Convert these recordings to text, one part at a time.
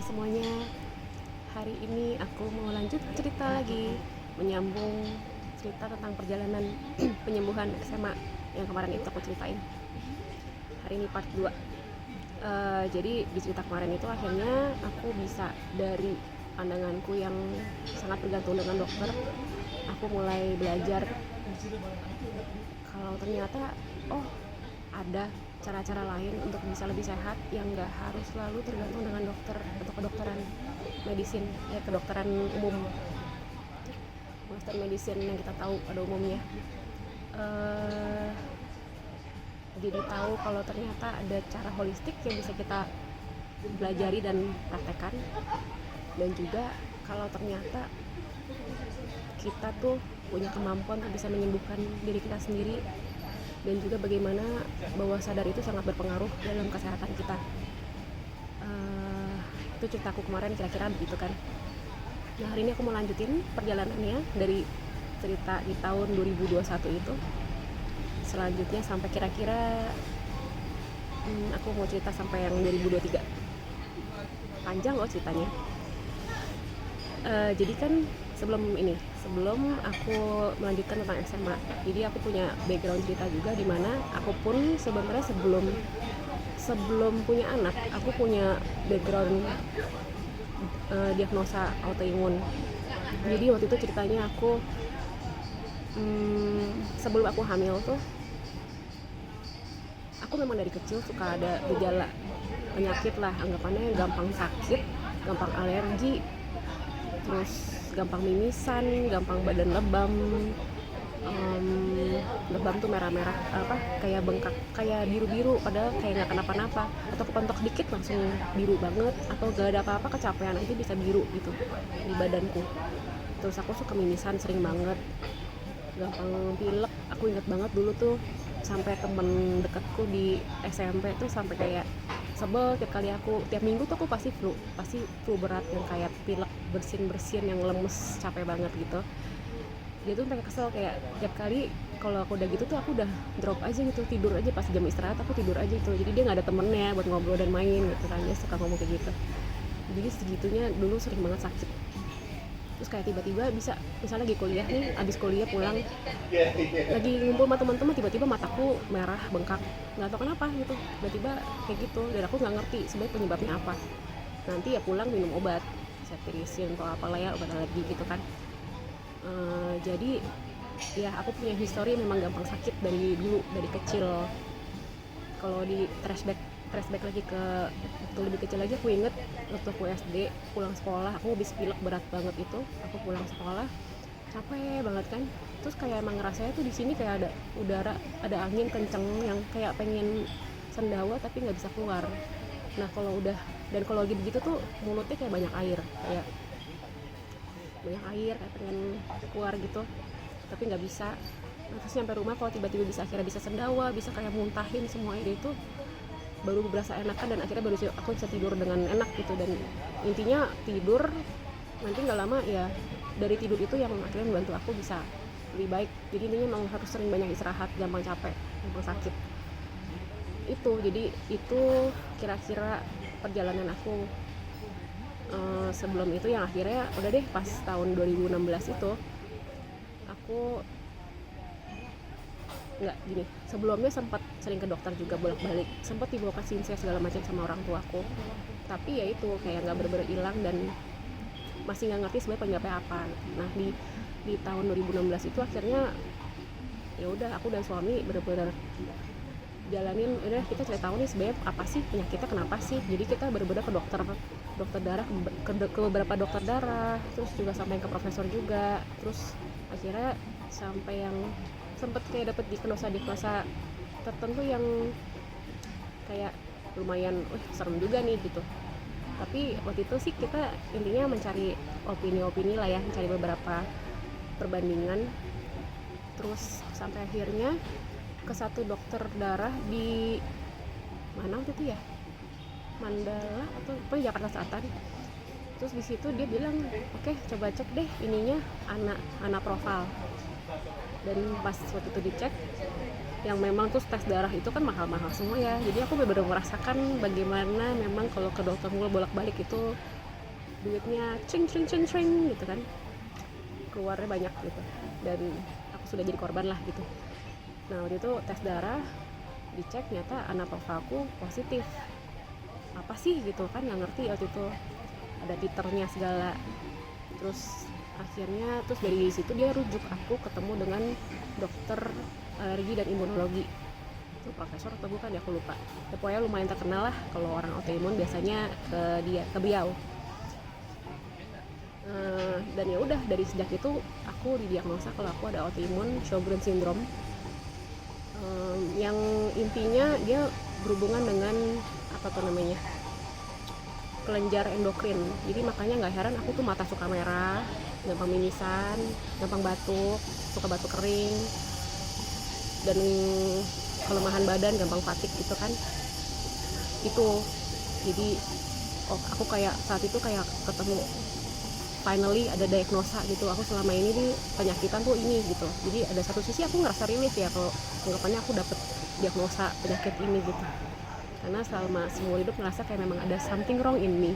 semuanya, hari ini aku mau lanjut cerita lagi, menyambung cerita tentang perjalanan penyembuhan SMA yang kemarin itu aku ceritain. Hari ini part 2. Jadi di cerita kemarin itu akhirnya aku bisa dari pandanganku yang sangat bergantung dengan dokter, aku mulai belajar kalau ternyata ada cara-cara lain untuk bisa lebih sehat yang nggak harus selalu tergantung dengan dokter atau kedokteran medicine, kedokteran umum, western medicine yang kita tahu pada umumnya. Jadi tahu kalau ternyata ada cara holistik yang bisa kita pelajari dan praktekkan, dan juga kalau ternyata kita tuh punya kemampuan untuk bisa menyembuhkan diri kita sendiri, dan juga bagaimana bawah sadar itu sangat berpengaruh dalam kesehatan kita. Itu ceritaku kemarin kira-kira begitu kan. Nah, hari ini aku mau lanjutin perjalanannya dari cerita di tahun 2021 itu. Selanjutnya sampai kira-kira aku mau cerita sampai yang 2023. Panjang loh ceritanya. Jadi kan sebelum aku melanjutkan tentang SMA, jadi aku punya background cerita juga, di mana aku pun sebenarnya sebelum punya anak, aku punya background diagnosa autoimun. Jadi waktu itu ceritanya aku sebelum aku hamil tuh, aku memang dari kecil suka ada gejala penyakit lah, anggapannya gampang sakit, gampang alergi, terus gampang mimisan, gampang badan lebam. Lebam tuh merah-merah, kayak bengkak, kayak biru-biru, padahal kayak nggak kenapa-napa, atau kepentok dikit langsung biru banget, atau gak ada apa-apa kecapean aja bisa biru gitu di badanku. Terus aku suka mimisan sering banget, gampang pilek. Aku inget banget dulu tuh sampai temen dekatku di SMP tuh sampai kayak sebel tiap minggu tuh aku pasti flu berat yang kayak pilek, bersin yang lemes, capek banget gitu. Dia tuh sampai kesel, kayak tiap kali kalau aku udah gitu tuh aku udah drop aja gitu, tidur aja pas jam istirahat, aku tidur aja gitu. Jadi dia nggak ada temennya buat ngobrol dan main gitu kan, dia suka ngomong kayak gitu. Jadi segitunya dulu sering banget sakit. Terus kayak tiba-tiba bisa, misalnya lagi kuliah nih, abis kuliah pulang, lagi ngumpul sama teman-teman, tiba-tiba mataku merah, bengkak, nggak tahu kenapa gitu, tiba-tiba kayak gitu, dan aku nggak ngerti sebenarnya penyebabnya apa. Nanti ya pulang minum obat, cetirizine atau apalah ya, obat alergi gitu kan. Jadi ya aku punya histori memang gampang sakit dari dulu, dari kecil. Kalau di flashback lagi ke waktu lebih kecil lagi, aku inget waktu aku SD pulang sekolah, aku habis pilek berat banget itu. Aku pulang sekolah capek banget kan, terus kayak emang ngerasanya tuh di sini kayak ada udara, ada angin kenceng yang kayak pengen sendawa tapi nggak bisa keluar. Nah kalau lagi begitu tuh mulutnya kayak banyak air, kayak pengen keluar gitu tapi nggak bisa. Nah, terus nyampe rumah kalau tiba-tiba akhirnya bisa sendawa, bisa kayak muntahin semua air itu, baru berasa enakan, dan akhirnya baru aku bisa tidur dengan enak gitu. Dan intinya tidur, nanti nggak lama ya dari tidur itu yang akhirnya membantu aku bisa lebih baik. Jadi intinya memang harus sering banyak istirahat, gampang capek, gampang sakit itu. Jadi itu kira-kira perjalanan aku sebelum itu, yang akhirnya udah deh pas tahun 2016 itu aku nggak gini. Sebelumnya sempat sering ke dokter juga bolak-balik, sempat dibawa ke sinsia segala macam sama orang tuaku, tapi ya itu kayak nggak bener-bener hilang dan masih nggak ngerti sebenarnya penyebabnya apa. Nah di tahun 2016 itu akhirnya ya udah, aku dan suami bener-bener jalanin, udah kita cari tahu nih sebenarnya apa sih penyakitnya, kenapa sih. Jadi kita bener-bener ke dokter darah, ke beberapa dokter darah, terus juga sampai ke profesor juga. Terus akhirnya sampai yang sempet kayak dapet diagnosa tertentu yang kayak lumayan serem juga nih gitu. Tapi waktu itu sih kita intinya mencari opini-opini lah ya, mencari beberapa perbandingan. Terus sampai akhirnya ke satu dokter darah di mana waktu itu ya, Mandala atau Jakarta Selatan. Terus di situ dia bilang, oke, coba cek deh ininya, anak profil. Dan pas waktu itu dicek, yang memang tuh tes darah itu kan mahal-mahal semua ya. Jadi aku benar-benar merasakan bagaimana memang kalau ke dokter mulu bolak-balik itu duitnya cring gitu kan, keluarnya banyak gitu, dan aku sudah jadi korban lah gitu. Nah waktu itu tes darah, dicek ternyata Anapava aku positif. Apa sih gitu kan, nggak ngerti waktu itu, ada titernya segala. Terus akhirnya dari situ dia rujuk aku ketemu dengan dokter alergi dan imunologi, itu profesor atau bukan ya aku lupa ya, pokoknya lumayan terkenal lah kalau orang autoimun biasanya ke beliau. Dan ya udah dari sejak itu aku didiagnosa kalau aku ada autoimun Sjogren syndrome, yang intinya dia berhubungan dengan apa tuh namanya, kelenjar endokrin. Jadi makanya nggak heran aku tuh mata suka merah, gampang mimisan, gampang batuk, suka batuk kering, dan kelemahan badan, gampang fatigue gitu kan. Itu jadi aku kayak saat itu kayak ketemu finally ada diagnosa gitu. Aku selama ini nih penyakitan tuh ini gitu. Jadi ada satu sisi aku ngerasa relief ya kalau anggapannya aku dapet diagnosa penyakit ini gitu. Karena selama seumur hidup ngerasa kayak memang ada something wrong in me.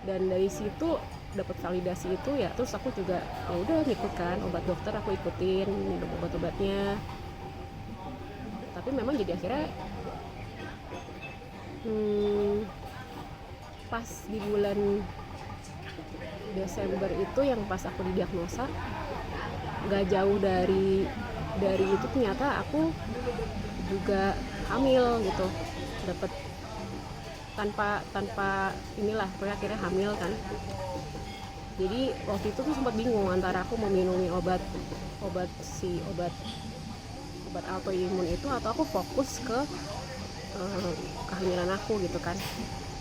Dan dari situ dapat validasi itu ya, terus aku juga ya udah ngikut kan obat dokter, aku ikutin minum obat-obatnya. Tapi memang jadi akhirnya pas di bulan Desember itu yang pas aku didiagnosa, gak jauh dari itu ternyata aku juga hamil gitu, dapet tanpa inilah, pokoknya akhirnya hamil kan. Jadi waktu itu tuh sempat bingung antara aku mau minumi obat autoimun itu atau aku fokus ke kehamilan aku gitu kan.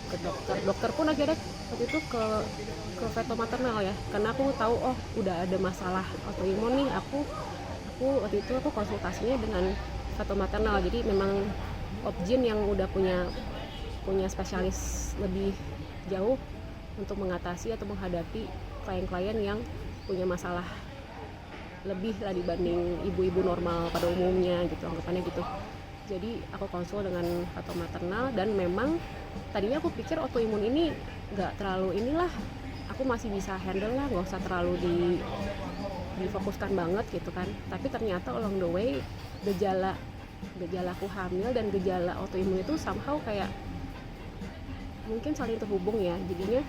Ke dokter pun akhirnya waktu itu ke fetomaternal ya, karena aku tahu udah ada masalah autoimun nih. Aku waktu itu aku konsultasinya dengan fetomaternal, jadi memang Opjin yang udah punya spesialis lebih jauh untuk mengatasi atau menghadapi klien-klien yang punya masalah lebih lah dibanding ibu-ibu normal pada umumnya gitu, anggapannya gitu. Jadi aku konsul dengan fetomaternal, dan memang tadinya aku pikir autoimun ini nggak terlalu inilah, aku masih bisa handle lah, nggak usah terlalu difokuskan banget gitu kan. Tapi ternyata along the way gejala aku hamil dan gejala autoimun itu somehow kayak mungkin saling terhubung ya. Jadinya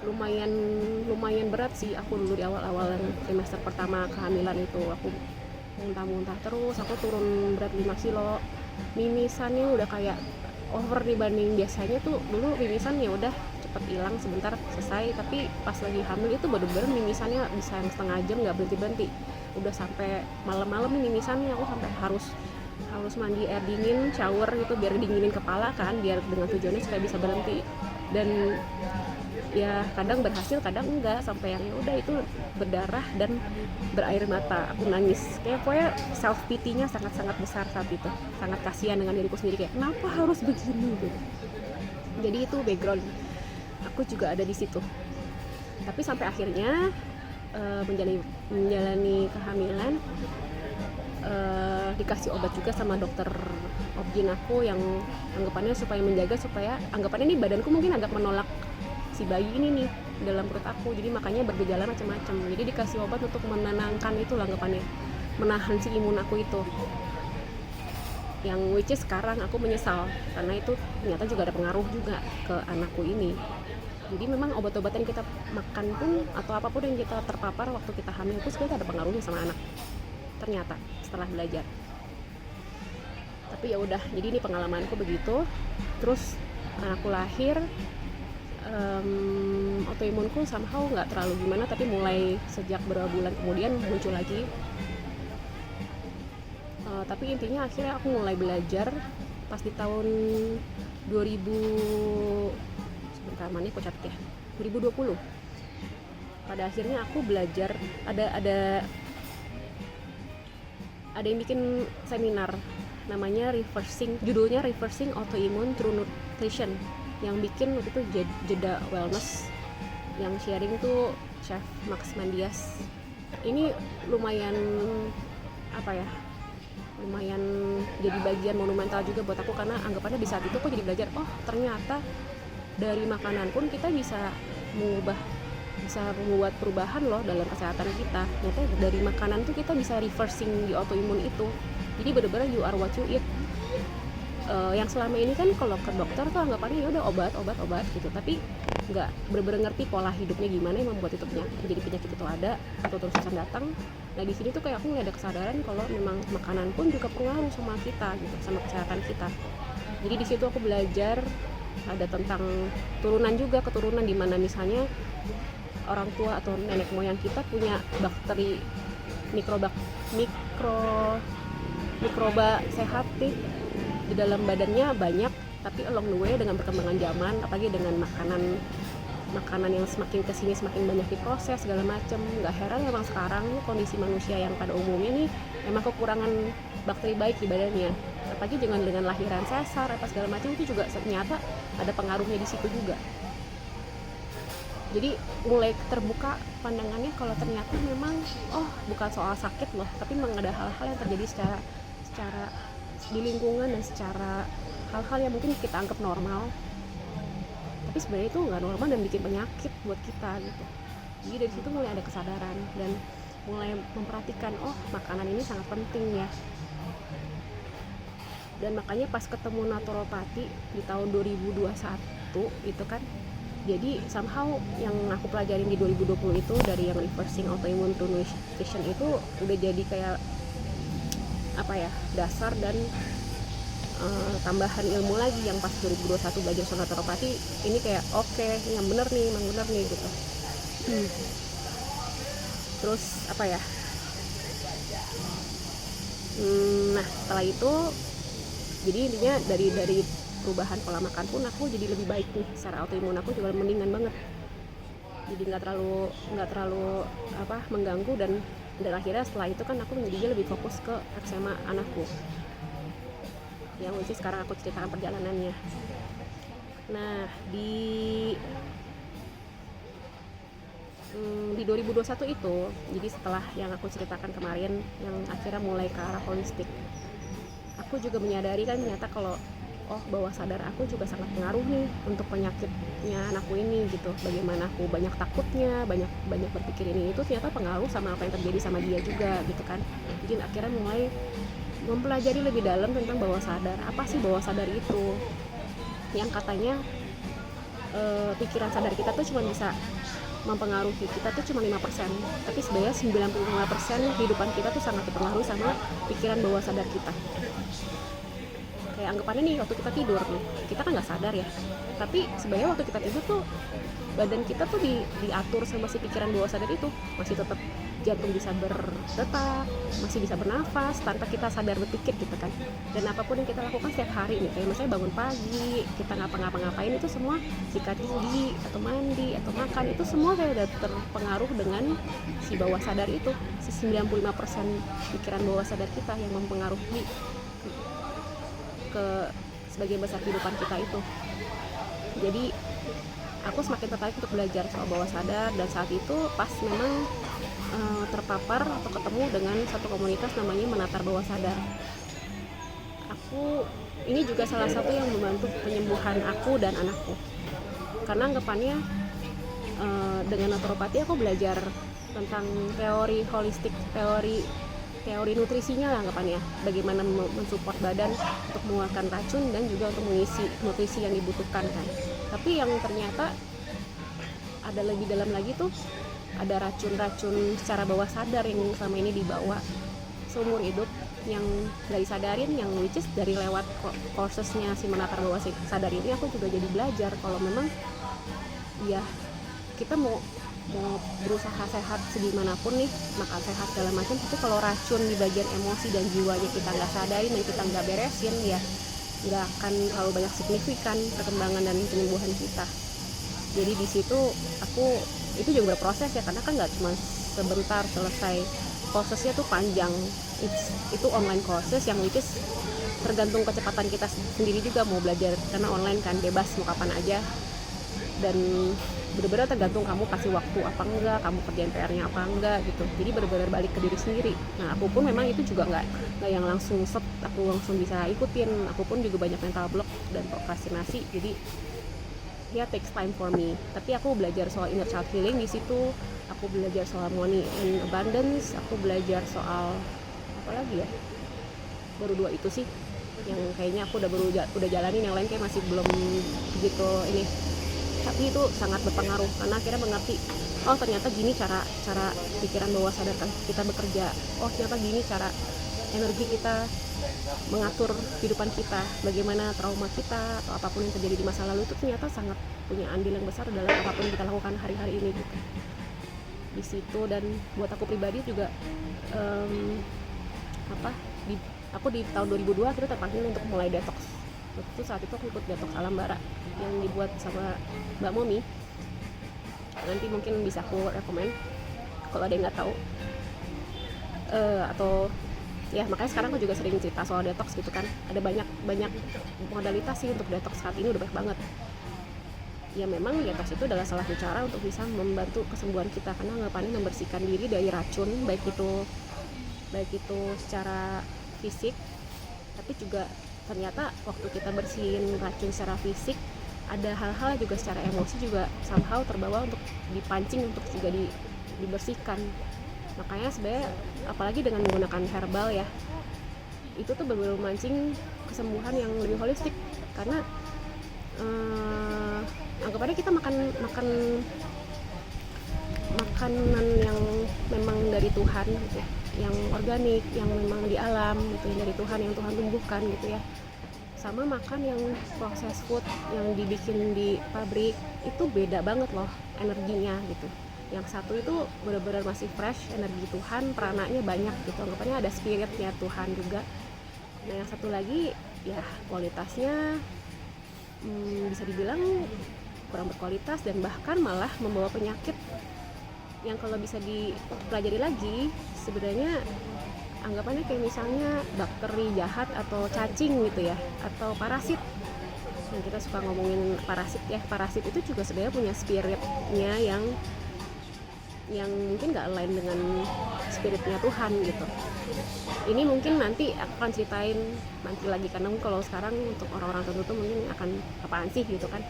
lumayan berat sih aku dulu di awal-awal trimester pertama kehamilan itu. Aku muntah-muntah terus, aku turun berat 5 kilo, mimisannya udah kayak over dibanding biasanya. Tuh dulu mimisan ya udah cepet hilang, sebentar selesai, tapi pas lagi hamil itu bener-bener mimisannya bisa yang setengah jam nggak berhenti-berhenti, udah sampai malam-malam nih mimisannya. Aku sampai harus mandi air dingin, shower gitu biar dinginin kepala kan, biar dengan tujuannya supaya bisa berhenti. Dan ya kadang berhasil, kadang enggak, sampai yang udah itu berdarah dan berair mata, aku nangis. Kayak pokoknya self pity-nya sangat-sangat besar saat itu, sangat kasihan dengan diriku sendiri, kayak kenapa harus begini gitu. Jadi itu background aku juga ada di situ. Tapi sampai akhirnya menjalani kehamilan, dikasih obat juga sama dokter Opjin aku yang anggapannya supaya menjaga, supaya anggapannya ini badanku mungkin agak menolak si bayi ini nih dalam perut aku, jadi makanya bergejala macam-macam. Jadi dikasih obat untuk menenangkan itu lah anggapannya, menahan si imun aku itu, yang which is sekarang aku menyesal karena itu ternyata juga ada pengaruh juga ke anakku ini. Jadi memang obat-obatan yang kita makan pun atau apapun yang kita terpapar waktu kita hamil pun sebenarnya ada pengaruhnya sama anak, ternyata setelah belajar. Tapi ya udah, jadi ini pengalamanku begitu. Terus anakku lahir, autoimunku somehow nggak terlalu gimana, tapi mulai sejak beberapa bulan kemudian muncul lagi. Tapi intinya akhirnya aku mulai belajar pas di tahun 2000, sebentar mana aku catat ya, 2020. Pada akhirnya aku belajar, ada yang bikin seminar namanya judulnya Reversing Autoimmune Through Nutrition, yang bikin waktu itu Jeda Wellness, yang sharing tuh Chef Max Mandias. Ini lumayan apa ya, lumayan jadi bagian monumental juga buat aku, karena anggapannya di saat itu aku jadi belajar, oh ternyata dari makanan pun kita bisa membuat perubahan loh dalam kesehatan kita. Ternyata dari makanan tuh kita bisa reversing di autoimun itu. Jadi benar-benar you are what you eat. Yang selama ini kan kalau ke dokter tuh anggapannya ya udah obat gitu, tapi nggak benar-benar ngerti pola hidupnya gimana yang membuat itu penyakit itu ada atau terus-terusan datang. Nah di sini tuh kayak aku nggak ada kesadaran kalau memang makanan pun juga pengaruh sama kita gitu, sama kesehatan kita. Jadi di situ aku belajar ada tentang keturunan di mana misalnya orang tua atau nenek moyang kita punya bakteri mikroba sehat di dalam badannya banyak, tapi along the way dengan perkembangan zaman, apalagi dengan makanan yang semakin kesini semakin banyak diproses segala macam, nggak heran memang sekarang kondisi manusia yang pada umumnya nih memang kekurangan bakteri baik di badannya, apalagi dengan lahiran sesar apa segala macam, itu juga ternyata ada pengaruhnya di situ juga. Jadi mulai terbuka pandangannya kalau ternyata memang bukan soal sakit loh, tapi memang ada hal-hal yang terjadi secara di lingkungan dan secara hal-hal yang mungkin kita anggap normal, tapi sebenarnya itu nggak normal dan bikin penyakit buat kita gitu. Jadi dari situ mulai ada kesadaran dan mulai memperhatikan, makanan ini sangat penting ya. Dan makanya pas ketemu naturopati di tahun 2021 itu kan, jadi somehow yang aku pelajarin di 2020 itu dari yang reversing autoimmune to nutrition itu udah jadi kayak dasar dan tambahan ilmu lagi yang pas 2021 belajar soal naturopati ini kayak yang bener nih gitu. Terus nah setelah itu jadi intinya dari perubahan pola makan pun aku jadi lebih baik nih, secara autoimun aku juga mendingan banget, jadi nggak terlalu mengganggu, dan akhirnya setelah itu kan aku menjadinya lebih fokus ke eksema anakku yang sekarang aku ceritakan perjalanannya. Nah di 2021 itu, jadi setelah yang aku ceritakan kemarin yang akhirnya mulai ke arah holistik, aku juga menyadari kan ternyata kalau bawah sadar aku juga sangat pengaruh nih untuk penyakitnya anakku ini gitu. Bagaimana aku banyak takutnya, banyak berpikir ini itu, ternyata pengaruh sama apa yang terjadi sama dia juga gitu kan. Jadi akhirnya mulai mempelajari lebih dalam tentang bawah sadar. Apa sih bawah sadar itu? Yang katanya pikiran sadar kita tuh cuma bisa mempengaruhi kita tuh cuma 5%, tapi sebenarnya 95% kehidupan kita tuh sangat dipengaruhi sama pikiran bawah sadar kita. Kayak anggapannya nih, waktu kita tidur nih, kita kan nggak sadar ya, tapi sebenarnya waktu kita tidur tuh badan kita tuh diatur sama si pikiran bawah sadar itu, masih tetap jantung bisa berdetak, masih bisa bernafas tanpa kita sadar berpikir gitu kan. Dan apapun yang kita lakukan setiap hari nih, kayak misalnya bangun pagi, kita ngapa-ngapain itu semua, sikat gigi atau mandi atau makan, itu semua kayak udah terpengaruh dengan si bawah sadar itu, si 95% pikiran bawah sadar kita yang mempengaruhi ke sebagian besar kehidupan kita itu. Jadi aku semakin tertarik untuk belajar soal bawah sadar, dan saat itu pas memang terpapar atau ketemu dengan satu komunitas namanya Menatar Bawah Sadar. Ini juga salah satu yang membantu penyembuhan aku dan anakku, karena anggapannya dengan naturopati aku belajar tentang teori holistik, teori nutrisinya lah anggapannya, bagaimana mensupport badan untuk mengeluarkan racun dan juga untuk mengisi nutrisi yang dibutuhkan kan. Tapi yang ternyata ada lebih dalam lagi tuh, ada racun-racun secara bawah sadar yang selama ini dibawa seumur hidup yang gak disadarin, yang which is dari lewat courses-nya si Menatar Bawah Sadar ini aku juga jadi belajar kalau memang ya kita mau berusaha sehat segimanapun nih, makan sehat segala macam, tapi kalau racun di bagian emosi dan jiwanya kita nggak sadarin dan kita nggak beresin, ya nggak akan terlalu banyak signifikan perkembangan dan penyembuhan kita. Jadi di situ itu juga berproses ya, karena kan nggak cuma sebentar selesai, prosesnya tuh panjang. Itu online courses yang which is tergantung kecepatan kita sendiri juga mau belajar, karena online kan bebas mau kapan aja dan benar-benar tergantung kamu kasih waktu apa enggak, kamu kerjain PR-nya apa enggak gitu. Jadi benar-benar balik ke diri sendiri. Nah aku pun memang itu juga nggak yang langsung set aku langsung bisa ikutin. Aku pun juga banyak mental block dan prokrastinasi, jadi ya takes time for me. Tapi aku belajar soal inner child healing di situ. Aku belajar soal money and abundance. Aku belajar soal apa lagi ya, baru 2 itu sih yang kayaknya aku udah jalanin. Yang lain kayak masih belum begitu ini, tapi itu sangat berpengaruh karena akhirnya mengerti, oh ternyata gini cara pikiran bawah sadar kita bekerja, oh ternyata gini cara energi kita mengatur kehidupan kita, bagaimana trauma kita atau apapun yang terjadi di masa lalu itu ternyata sangat punya andil yang besar dalam apapun yang kita lakukan hari-hari ini gitu. Di situ. Dan buat aku pribadi juga aku di tahun 2002 akhirnya terpanggil untuk mulai detox. Saat itu aku ikut detox alam bara yang dibuat sama Mbak Momi. Nanti mungkin bisa aku rekomen kalau ada yang nggak tahu. Atau ya makanya sekarang aku juga sering cerita soal detox gitu kan. Ada banyak modalitas sih untuk detox saat ini, udah banyak banget. Ya memang detox itu adalah salah satu cara untuk bisa membantu kesembuhan kita, karena anggapannya membersihkan diri dari racun, baik itu secara fisik, tapi juga ternyata waktu kita bersihin racun secara fisik, ada hal-hal juga secara emosi juga somehow terbawa untuk dipancing untuk juga dibersihkan. Makanya sebenarnya apalagi dengan menggunakan herbal ya, itu tuh benar-benar mancing kesembuhan yang lebih holistik. Karena anggapannya kita makan makanan yang memang dari Tuhan gitu, yang organik, yang memang di alam gitu, yang dari Tuhan, yang Tuhan tumbuhkan gitu ya. Sama makan yang processed food yang dibikin di pabrik, itu beda banget loh energinya gitu. Yang satu itu benar-benar masih fresh, energi Tuhan, perananya banyak gitu, anggapannya ada spiritnya Tuhan juga. Nah yang satu lagi ya kualitasnya bisa dibilang kurang berkualitas dan bahkan malah membawa penyakit yang kalau bisa dipelajari lagi sebenarnya anggapannya kayak misalnya bakteri jahat atau cacing gitu ya, atau parasit. Yang kita suka ngomongin parasit ya, parasit itu juga sebenarnya punya spiritnya yang mungkin gak align dengan spiritnya Tuhan gitu. Ini mungkin nanti akan ceritain nanti lagi, karena kalau sekarang untuk orang-orang tertentu mungkin akan apaan sih gitu kan.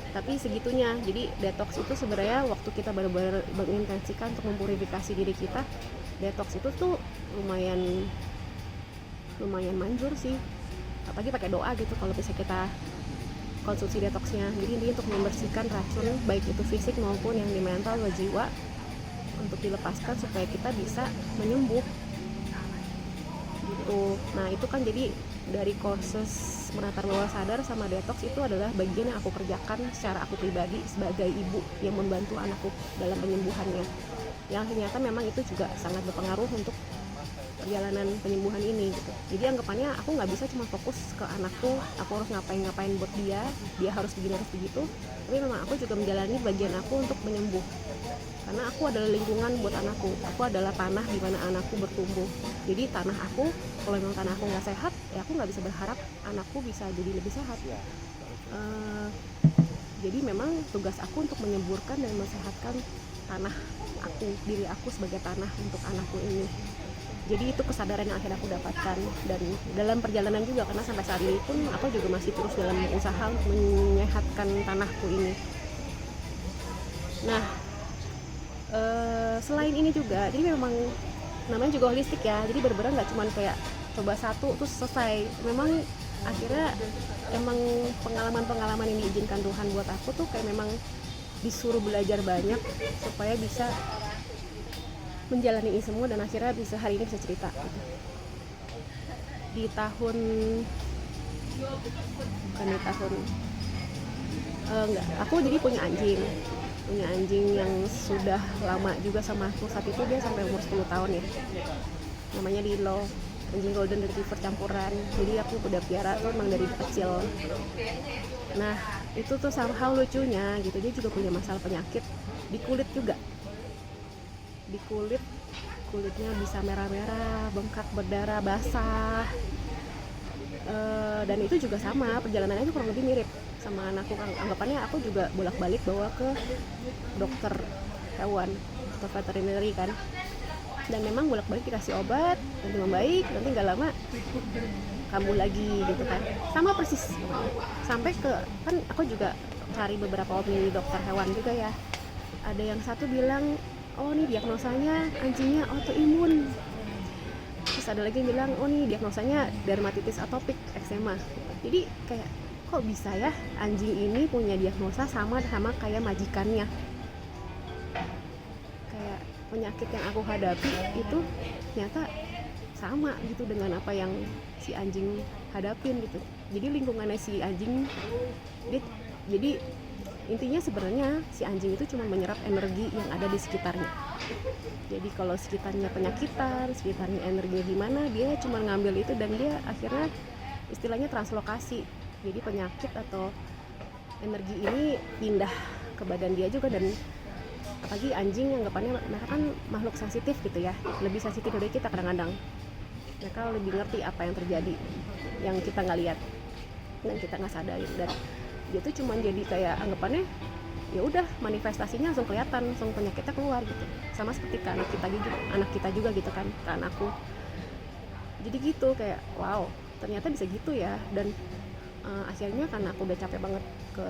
Tapi segitunya. Jadi detox itu sebenarnya waktu kita benar-benar mengintensikan untuk mempurifikasi diri kita. Detox itu tuh lumayan manjur sih, apalagi pakai doa gitu kalau bisa kita konsumsi detoxnya. Jadi ini untuk membersihkan racun baik itu fisik maupun yang di mental atau jiwa, untuk dilepaskan supaya kita bisa menyembuh gitu. Nah itu kan jadi dari proses menata bawah sadar sama detox itu adalah bagian yang aku kerjakan secara aku pribadi sebagai ibu yang membantu anakku dalam penyembuhannya, yang ternyata memang itu juga sangat berpengaruh untuk perjalanan penyembuhan ini gitu. Jadi anggapannya aku nggak bisa cuma fokus ke anakku, aku harus ngapain buat dia harus begini harus begitu, tapi memang aku juga menjalani bagian aku untuk menyembuh, karena aku adalah lingkungan buat anakku, aku adalah tanah di mana anakku bertumbuh. Jadi tanah aku, kalau memang tanah aku nggak sehat ya aku nggak bisa berharap anakku bisa jadi lebih sehat. Jadi memang tugas aku untuk menyemburkan dan mensehatkan tanah aku, diri aku sebagai tanah untuk anakku ini. Jadi itu kesadaran yang akhirnya aku dapatkan, dan dalam perjalanan juga, karena sampai saat ini pun aku juga masih terus dalam usaha untuk menyehatkan tanahku ini. Nah selain ini juga, jadi memang namanya juga holistik ya, jadi benar-benar nggak cuma kayak coba satu terus selesai. Memang akhirnya emang pengalaman yang diizinkan Tuhan buat aku tuh kayak memang disuruh belajar banyak supaya bisa menjalani ini semua, dan akhirnya bisa hari ini bisa cerita gitu. Di tahun aku jadi punya anjing yang sudah lama juga sama aku. Saat itu dia sampai umur 10 tahun ya, namanya Lilo, anjing golden retriever campuran. Jadi aku udah piara tuh emang dari kecil. Nah itu tuh somehow lucunya gitu, dia juga punya masalah penyakit di kulit juga. Di kulitnya bisa merah-merah, bengkak, berdarah, basah. Dan itu juga sama, perjalanannya itu kurang lebih mirip sama anakku. Anggapannya aku juga bolak-balik bawa ke dokter hewan atau veterinary kan, dan memang bolak-balik dikasih obat, nanti membaik, nanti nggak lama kambuh lagi gitu kan, sama persis. Sampai ke, kan aku juga cari beberapa opini dokter hewan juga ya, ada yang satu bilang, oh nih diagnosanya anjingnya autoimun, terus ada lagi yang bilang, oh nih diagnosanya dermatitis atopik eksema. Jadi kayak kok bisa ya anjing ini punya diagnosa sama kayak majikannya, kayak penyakit yang aku hadapi itu ternyata sama gitu dengan apa yang si anjing hadapin gitu. Jadi lingkungannya si anjing, jadi intinya sebenarnya si anjing itu cuma menyerap energi yang ada di sekitarnya. Jadi kalau sekitarnya penyakitan, sekitarnya energinya gimana, dia cuma ngambil itu dan dia akhirnya istilahnya translokasi. Jadi penyakit atau energi ini pindah ke badan dia juga. Dan apalagi anjing, anggapannya mereka kan makhluk sensitif gitu ya, lebih sensitif dari kita kadang-kadang. Mereka lebih ngerti apa yang terjadi yang kita nggak lihat dan kita nggak sadarin, dan dia tuh cuma jadi kayak anggapannya ya udah manifestasinya langsung kelihatan, langsung penyakitnya keluar gitu. Sama seperti ke anak kita juga gitu kan, ke anakku. Jadi gitu kayak wow, ternyata bisa gitu ya. Dan akhirnya karena aku udah capek banget ke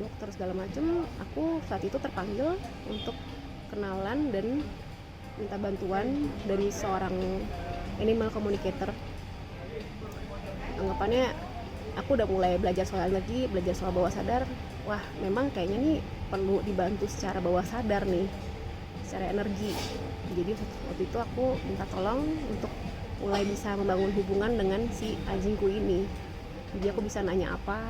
dokter segala macem, aku saat itu terpanggil untuk kenalan dan minta bantuan dari seorang animal communicator. Anggapannya aku udah mulai belajar soal energi, belajar soal bawah sadar. Wah, memang kayaknya nih perlu dibantu secara bawah sadar nih, secara energi. Jadi waktu itu aku minta tolong untuk mulai bisa membangun hubungan dengan si anjingku ini. Jadi aku bisa nanya apa,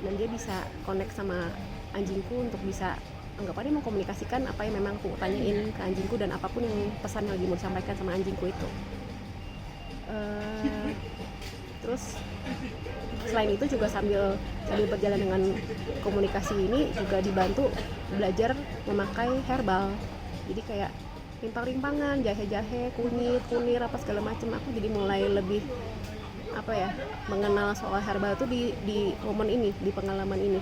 dan dia bisa connect sama anjingku untuk bisa anggapannya mengkomunikasikan apa yang memang aku tanyain ke anjingku dan apapun yang pesan yang lagi mau disampaikan sama anjingku itu. Terus selain itu juga sambil berjalan dengan komunikasi ini juga dibantu belajar memakai herbal. Jadi kayak rimpang-rimpangan, jahe-jahe, kunir apa segala macam. Aku jadi mulai lebih mengenal soal herbal itu di momen ini, di pengalaman ini.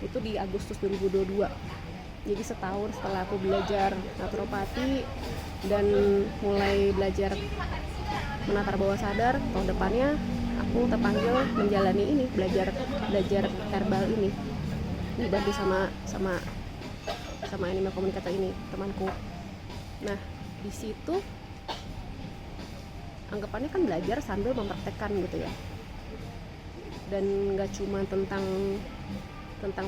Itu di Agustus 2022. Jadi setahun setelah aku belajar naturopati dan mulai belajar menatar bawah sadar, tahun depannya aku terpanggil menjalani ini, belajar herbal ini, dibantu sama animal communicator ini, temanku. Nah, di situ anggapannya kan belajar sambil mempraktekkan gitu ya. Dan nggak cuma tentang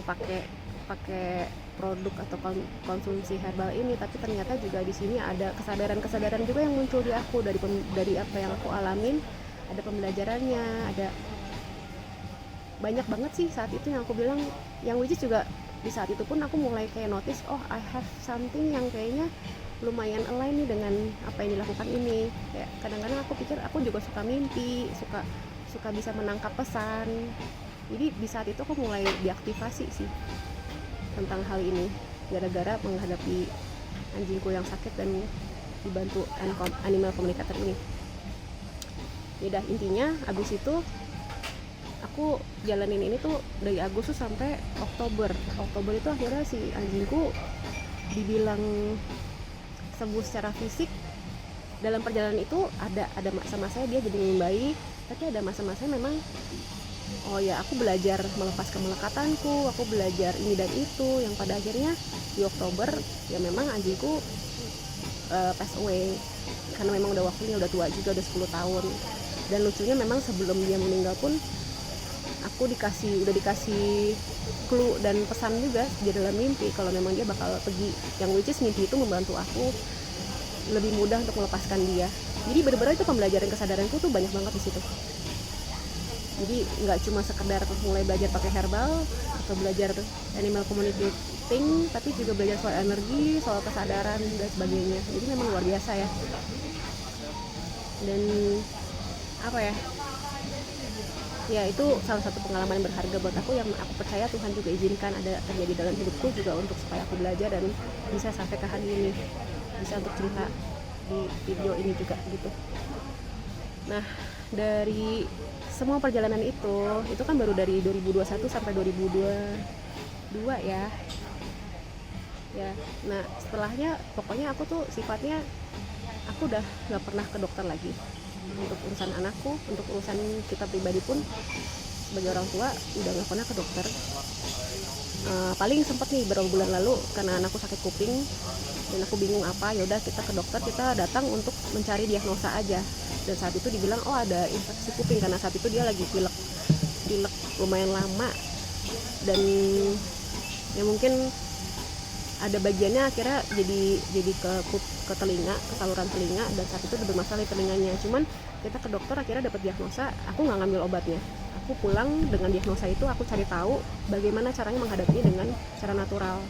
pakai produk atau konsumsi herbal ini, tapi ternyata juga di sini ada kesadaran juga yang muncul di aku dari apa yang aku alamin. Ada pembelajarannya, ada banyak banget sih saat itu yang aku bilang, yang which is juga di saat itu pun aku mulai kayak notice, oh I have something yang kayaknya lumayan align nih dengan apa yang dilakukan ini. Kayak kadang-kadang aku pikir aku juga suka mimpi, suka bisa menangkap pesan. Jadi di saat itu aku mulai diaktifasi sih tentang hal ini, gara-gara menghadapi anjingku yang sakit dan dibantu animal communicator ini. Ya udah, intinya abis itu aku jalanin ini tuh dari Agustus sampai Oktober itu akhirnya si anjingku dibilang sembuh secara fisik. Dalam perjalanan itu ada masa-masa dia jadi membaik, tapi ada masa-masa memang oh ya aku belajar melepaskan melekatanku, aku belajar ini dan itu, yang pada akhirnya di Oktober ya memang anjingku pass away karena memang udah waktunya, udah tua juga, udah 10 tahun. Dan lucunya memang sebelum dia meninggal pun aku udah dikasih clue dan pesan juga di dalam mimpi kalau memang dia bakal pergi, yang which is mimpi itu membantu aku lebih mudah untuk melepaskan dia. Jadi benar-benar itu pembelajaran kesadaranku tuh banyak banget di situ. Jadi nggak cuma sekedar mulai belajar pakai herbal atau belajar animal communicating, tapi juga belajar soal energi, soal kesadaran dan sebagainya. Jadi memang luar biasa ya. Dan ya itu salah satu pengalaman yang berharga buat aku, yang aku percaya Tuhan juga izinkan ada terjadi dalam hidupku juga untuk supaya aku belajar dan bisa sampai ke hari ini, bisa untuk cerita di video ini juga gitu. Nah, dari semua perjalanan itu kan baru dari 2021 sampai 2022 ya. Nah setelahnya pokoknya aku tuh sifatnya aku udah nggak pernah ke dokter lagi untuk urusan anakku, untuk urusan kita pribadi pun sebagai orang tua udah nggak pernah ke dokter. Paling sempet nih beberapa bulan lalu karena anakku sakit kuping dan aku bingung apa, yaudah kita ke dokter, kita datang untuk mencari diagnosa aja. Dan saat itu dibilang oh ada infeksi kuping, karena saat itu dia lagi pilek lumayan lama dan ya mungkin ada bagiannya akhirnya jadi ke telinga, ke saluran telinga, dan saat itu bermasalah di telinganya. Cuman kita ke dokter akhirnya dapat diagnosa, aku nggak ngambil obatnya, aku pulang dengan diagnosa itu, aku cari tahu bagaimana caranya menghadapinya dengan cara natural,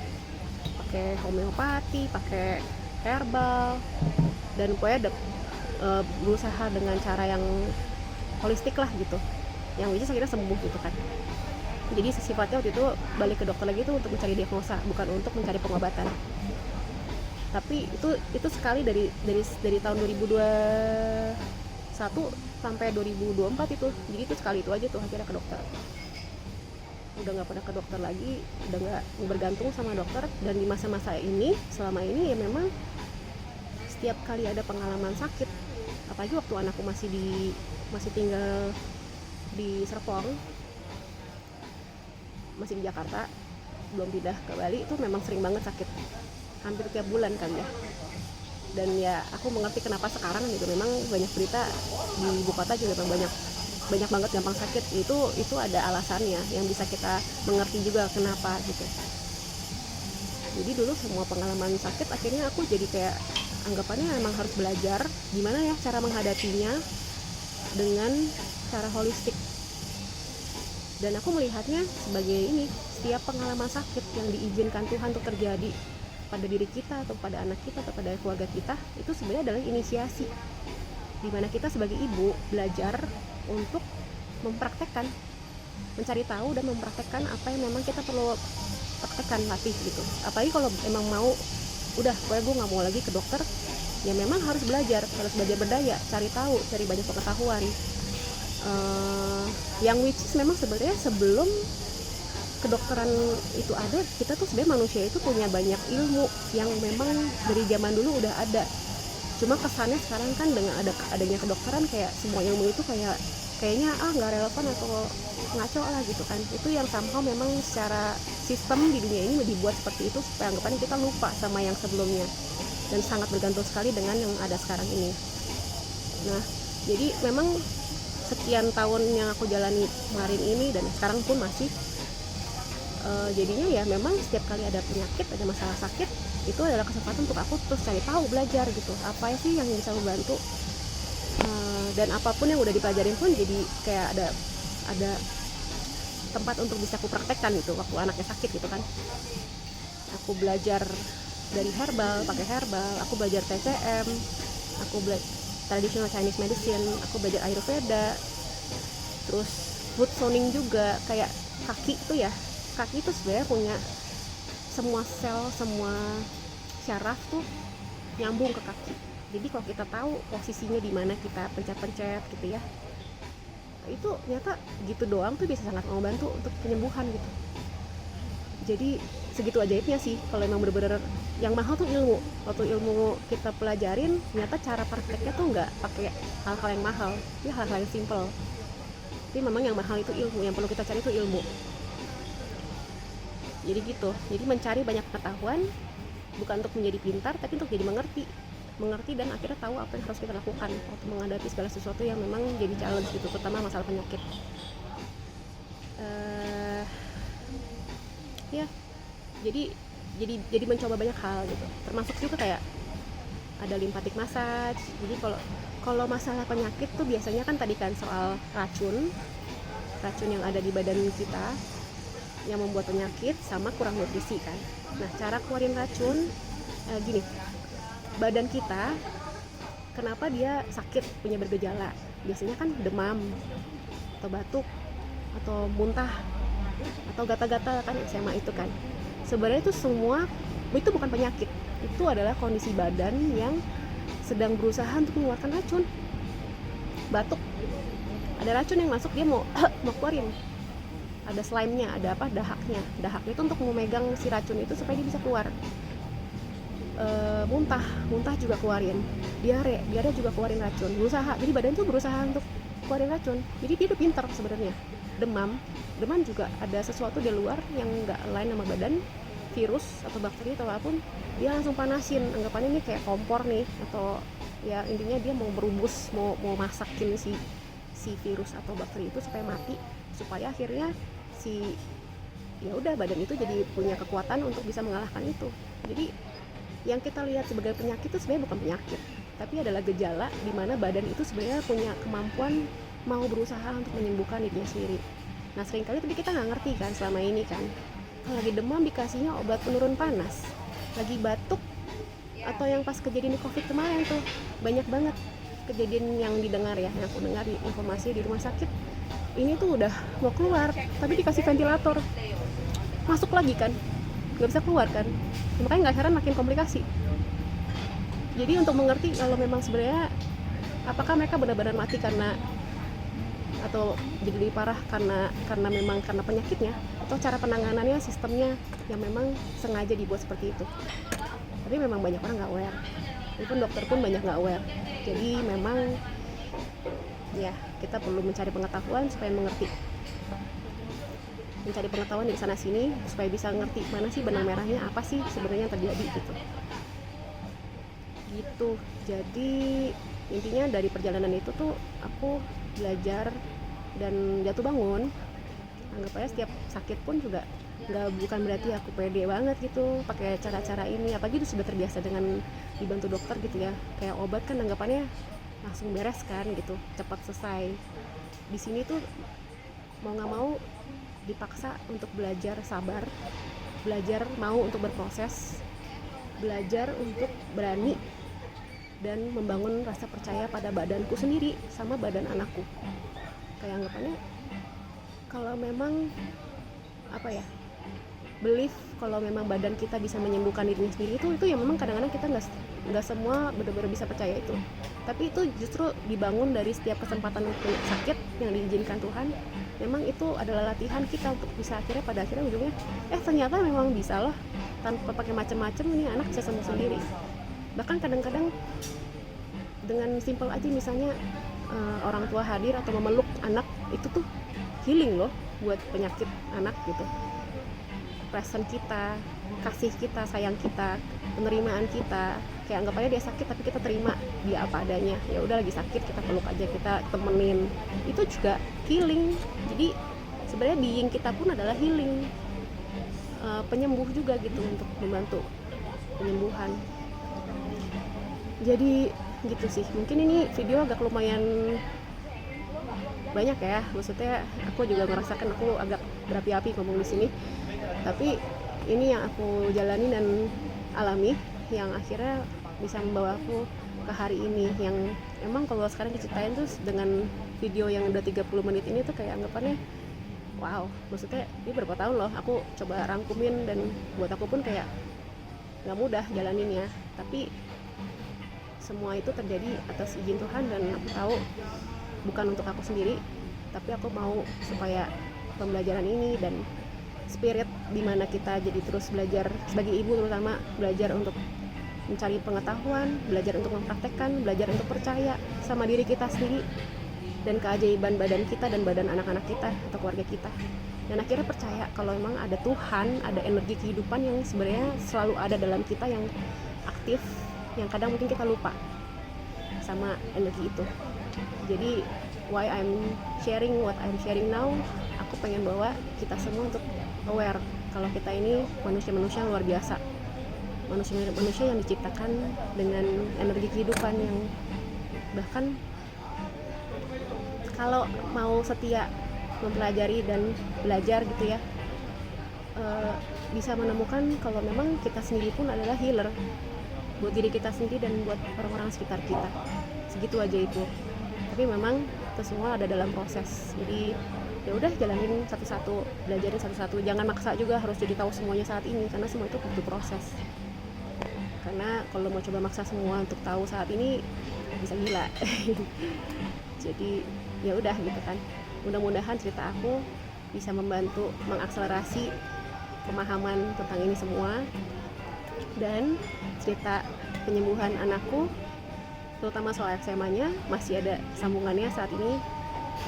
pakai homeopati, pakai herbal, dan pokoknya berusaha dengan cara yang holistik lah gitu, yang which is akhirnya sembuh gitu kan. Jadi sifatnya waktu itu balik ke dokter lagi tuh untuk mencari diagnosa, bukan untuk mencari pengobatan. Tapi itu sekali dari tahun 2021 sampai 2024 itu. Jadi itu sekali itu aja tuh akhirnya ke dokter. Udah nggak pernah ke dokter lagi, udah nggak bergantung sama dokter. Dan di masa-masa ini, selama ini ya memang setiap kali ada pengalaman sakit, apalagi waktu anakku masih tinggal di Serpong, masih di Jakarta, belum pindah ke Bali, itu memang sering banget sakit, hampir tiap bulan kan ya. Dan ya aku mengerti kenapa sekarang gitu, memang banyak berita di ibu kota juga memang banyak banget gampang sakit. Itu ada alasannya yang bisa kita mengerti juga kenapa gitu. Jadi dulu semua pengalaman sakit akhirnya aku jadi kayak anggapannya emang harus belajar gimana ya cara menghadapinya dengan cara holistik. Dan aku melihatnya sebagai ini, setiap pengalaman sakit yang diizinkan Tuhan untuk terjadi pada diri kita atau pada anak kita atau pada keluarga kita, itu sebenarnya adalah inisiasi, dimana kita sebagai ibu belajar untuk mempraktekkan, mencari tahu dan mempraktekkan apa yang memang kita perlu praktekkan, latih gitu. Apalagi kalau emang mau, udah pokoknya gue gak mau lagi ke dokter, ya memang harus belajar berdaya, cari tahu, cari banyak pengetahuan. Yang which is memang sebenarnya sebelum kedokteran itu ada, kita tuh sebenarnya manusia itu punya banyak ilmu yang memang dari zaman dulu udah ada. Cuma kesannya sekarang kan dengan adanya kedokteran kayak semua ilmu itu kayaknya nggak relevan atau ngaco lah gitu kan. Itu yang somehow memang secara sistem di dunia ini dibuat seperti itu supaya anggapannya kita lupa sama yang sebelumnya, dan sangat bergantung sekali dengan yang ada sekarang ini. Nah jadi memang sekian tahun yang aku jalani kemarin ini dan sekarang pun masih, jadinya ya memang setiap kali ada penyakit, ada masalah sakit, itu adalah kesempatan untuk aku terus cari tahu, belajar gitu, apa sih yang bisa membantu, dan apapun yang udah dipelajarin pun jadi kayak ada tempat untuk bisa aku praktekkan gitu waktu anaknya sakit gitu kan. Aku belajar dari herbal, pakai herbal, aku belajar TCM, aku belajar traditional Chinese medicine, aku belajar Ayurveda, terus food zoning juga. Kayak kaki itu sebenarnya punya semua sel, semua syaraf tuh nyambung ke kaki. Jadi kalau kita tahu posisinya di mana kita pencet-pencet gitu ya, itu ternyata gitu doang tuh bisa sangat membantu untuk penyembuhan gitu. Jadi segitu ajaibnya sih kalau emang bener-bener. Yang mahal tuh ilmu. Waktu ilmu kita pelajarin, ternyata cara prakteknya tuh nggak pakai hal-hal yang mahal, tapi hal-hal yang simple. Tapi memang yang mahal itu ilmu, yang perlu kita cari itu ilmu. Jadi gitu. Jadi mencari banyak pengetahuan bukan untuk menjadi pintar, tapi untuk jadi mengerti dan akhirnya tahu apa yang harus kita lakukan waktu menghadapi segala sesuatu yang memang jadi challenge gitu, terutama masalah penyakit. Ya, jadi mencoba banyak hal gitu, termasuk juga kayak ada lymphatic massage. Jadi kalau masalah penyakit tuh biasanya kan tadi kan soal racun yang ada di badan kita yang membuat penyakit sama kurang nutrisi kan. Nah cara keluarin racun gini, badan kita kenapa dia sakit, punya bergejala, biasanya kan demam atau batuk atau muntah atau gatal-gatal kan, eczema itu kan. Sebenarnya itu semua itu bukan penyakit, itu adalah kondisi badan yang sedang berusaha untuk mengeluarkan racun. Batuk ada racun yang masuk, dia mau mau keluarin, ada slime-nya, ada apa, dahaknya itu untuk memegang si racun itu supaya dia bisa keluar. Muntah juga keluarin, diare juga keluarin racun, berusaha, jadi badan tuh berusaha untuk keluarin racun. Jadi dia udah pinter sebenarnya. Demam juga ada sesuatu di luar yang nggak align sama badan, virus atau bakteri atau apapun, dia langsung panasin, anggapannya ini kayak kompor nih, atau ya intinya dia mau berubus, mau masakin si virus atau bakteri itu supaya mati, supaya akhirnya ya udah badan itu jadi punya kekuatan untuk bisa mengalahkan itu. Jadi yang kita lihat sebagai penyakit itu sebenarnya bukan penyakit, tapi adalah gejala di mana badan itu sebenarnya punya kemampuan mau berusaha untuk menyembuhkan dirinya sendiri. Nah seringkali tapi kita nggak ngerti kan selama ini kan, kalau lagi demam dikasihnya obat penurun panas, lagi batuk, atau yang pas kejadian di COVID kemarin tuh banyak banget kejadian yang didengar ya, yang aku dengar di informasi di rumah sakit, ini tuh udah mau keluar tapi dikasih ventilator, masuk lagi kan, nggak bisa keluar kan, makanya nggak heran makin komplikasi. Jadi untuk mengerti kalau memang sebenarnya apakah mereka benar-benar mati karena, atau jadi lebih parah karena memang karena penyakitnya, atau cara penanganannya, sistemnya yang memang sengaja dibuat seperti itu. Tapi memang banyak orang nggak aware, walaupun dokter pun banyak nggak aware. Jadi memang ya kita perlu mencari pengetahuan supaya mengerti, mencari pengetahuan di sana sini supaya bisa ngerti mana sih benang merahnya, apa sih sebenarnya yang terjadi gitu. Jadi intinya dari perjalanan itu tuh aku belajar dan jatuh bangun. Anggap aja setiap sakit pun juga bukan berarti aku pede banget gitu pakai cara-cara ini, apalagi itu sudah terbiasa dengan dibantu dokter gitu ya. Kayak obat kan anggapannya langsung beres kan gitu, cepat selesai. Di sini tuh mau nggak mau dipaksa untuk belajar sabar, belajar mau untuk berproses, belajar untuk berani dan membangun rasa percaya pada badanku sendiri sama badan anakku. Kayak anggapannya kalau memang apa ya, belief kalau memang badan kita bisa menyembuhkan dirinya sendiri, itu ya memang kadang-kadang kita nggak semua benar-benar bisa percaya itu, tapi itu justru dibangun dari setiap kesempatan sakit yang diizinkan Tuhan. Memang itu adalah latihan kita untuk bisa pada akhirnya ujungnya ternyata memang bisa loh, tanpa pakai macam-macam ini anak bisa sembuh sendiri. Bahkan kadang-kadang dengan simpel aja, misalnya orang tua hadir atau memeluk anak, itu tuh healing loh buat penyakit anak gitu. Present kita, kasih kita, sayang kita, penerimaan kita, kayak anggap aja dia sakit tapi kita terima dia apa adanya. Ya udah lagi sakit kita peluk aja, kita temenin, itu juga healing. Jadi sebenarnya being kita pun adalah healing, penyembuh juga gitu, untuk membantu penyembuhan. Jadi gitu sih, mungkin ini video agak lumayan banyak ya, maksudnya aku juga merasakan aku agak berapi-api ngomong di sini, tapi ini yang aku jalani dan alami yang akhirnya bisa membawa aku ke hari ini, yang emang kalau sekarang diceritain tuh dengan video yang udah 30 menit ini tuh kayak anggapannya wow, maksudnya ini berapa tahun loh aku coba rangkumin, dan buat aku pun kayak gak mudah jalaninnya, tapi semua itu terjadi atas izin Tuhan, dan aku tahu bukan untuk aku sendiri, tapi aku mau supaya pembelajaran ini dan spirit dimana kita jadi terus belajar sebagai ibu, terutama belajar untuk mencari pengetahuan, belajar untuk mempraktekkan, belajar untuk percaya sama diri kita sendiri dan keajaiban badan kita dan badan anak-anak kita atau keluarga kita, dan akhirnya percaya kalau memang ada Tuhan, ada energi kehidupan yang sebenarnya selalu ada dalam kita yang aktif, yang kadang mungkin kita lupa sama energi itu. Jadi why I'm sharing what I'm sharing now, aku pengen bawa kita semua untuk aware kalau kita ini manusia-manusia yang luar biasa, manusia yang diciptakan dengan energi kehidupan yang bahkan kalau mau setia mempelajari dan belajar gitu ya, bisa menemukan kalau memang kita sendiri pun adalah healer buat diri kita sendiri dan buat orang-orang sekitar kita. Segitu aja itu. Tapi memang itu semua ada dalam proses. Jadi ya udah jalanin satu-satu, belajarin satu-satu. Jangan maksa juga harus jadi tahu semuanya saat ini, karena semua itu butuh proses. Karena kalau mau coba maksa semua untuk tahu saat ini bisa gila. Jadi ya udah gitu kan. Mudah-mudahan cerita aku bisa membantu mengakselerasi pemahaman tentang ini semua, dan cerita penyembuhan anakku terutama soal SMA-nya masih ada sambungannya. Saat ini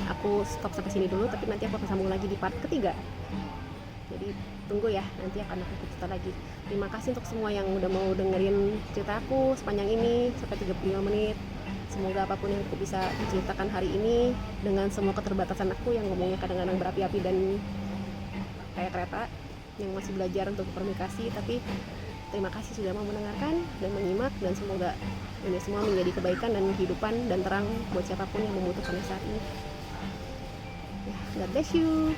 aku stop sampai sini dulu, tapi nanti aku akan sambung lagi di part ketiga. Jadi tunggu ya, nanti akan aku cerita lagi. Terima kasih untuk semua yang udah mau dengerin ceritaku sepanjang ini sampai 35 menit. Semoga apapun yang aku bisa ceritakan hari ini, dengan semua keterbatasan aku yang ngomongnya kadang-kadang berapi-api dan kayak kereta yang masih belajar untuk komunikasi, tapi terima kasih sudah mau mendengarkan dan menyimak, dan semoga ini semua menjadi kebaikan dan kehidupan dan terang buat siapapun yang membutuhkannya saat ini. God bless you.